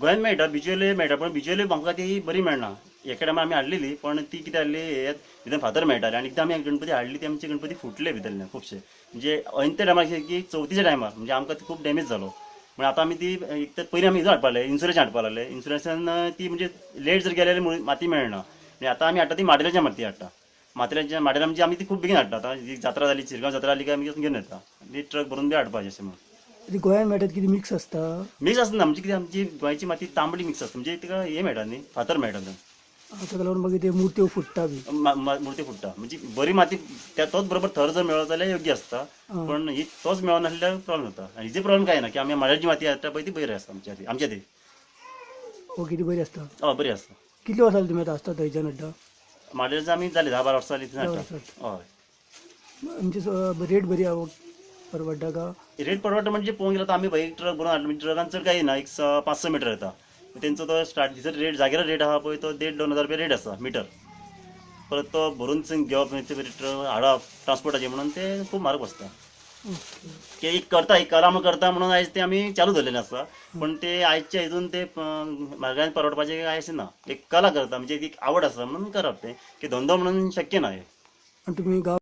गोंयांत मेळटा बिजोले मेळटा पण बिजोले आमकां ती बरी मेळना. एके टायमार आमी हाडलेली पण ती कितें जाल्ली भितर फातर मेळटाले आनी एकदां आमी गणपती हाडली ती आमचे गणपती फुटले भितरल्यान खुबशे. म्हणजे अंत्य टायमार की चवथीच्या टायमार म्हणजे आमकां ती खूब डॅमेज जालो. म्हणजे आतां आमी ती एक तर पयलीं आमी हिजो हाडपाक लागले इन्शुरन्स हाडपाक लागले. इन्शुरन्सान ती म्हणजे लेट जर गेले जाल्यार माती मेळना. म्हणजे आतां आमी हाडटा ती माड्रेल्याची माती हाडटा. माथेरानच्या माड्रेला म्हणजे आमी ती खूब बेगीन हाडटा. आतां जी जात्रा जाली शिरगांव जात्रा जाली काय आमी घेवन येता. ती ट्रक भरून बी हाडपाचें अशें म्हणून. ती गोंयांत मेळटात कितें मिक्स आसता? मिक्स आसना म्हणजे कितें आमची गोंयची माती तांबडी मिक्स आसता म्हणजे तिका हे मेळटा न्ही फातर मेळटा थंय. ताका लागून मागीर ते मुर्त्यो फुटता बी. मूर्ती फुटता म्हणजे बरी माती तोच बरोबर थर जर मेळत जाल्यार योग्य आसता. पण ही तोच मेळनासल्यार प्रॉब्लेम जाता. आनी हिजे प्रॉब्लेम काय ना की आमी माड्याची माती हाडटा पळय ती बरी आसता आमच्या ती. ओके ती बरी आसता. हय बरी आसता. कितले वर्सां तुमी आतां आसता थंयच्यान हाडटा? माड्याचं आमी जाली 10-12 वर्सां जाली थंय हाडटा. हय आमची रेट बरी परवडटा का? रेट परवडटा म्हणजे पळोवंक गेल्यार आमी एक ट्रक भरून हाडटा म्हणजे ट्रकान चड काय ना एक 5-6 मिटर येता. तेंचो तो स्टार्ट दिसर रेट जागेर रेट आहा पळय तो 1,500-2,000 रुपया रेट आसा मिटर. परत तो भरून घेवप ट्रक हाडप ट्रान्सपोर्टाचे म्हणून ते खूब म्हारग बसता. की एक कला करता म्हणून आयज ते आमी चालू दवरलेलें आसा. पण ते आयजच्या हितून ते म्हारगायेन परवडपाचें काय अशें ना. एक कला करता म्हणजे एक आवड आसा म्हणून करप तें की धंदो म्हणून शक्य ना हें. आणि तुम्ही गांव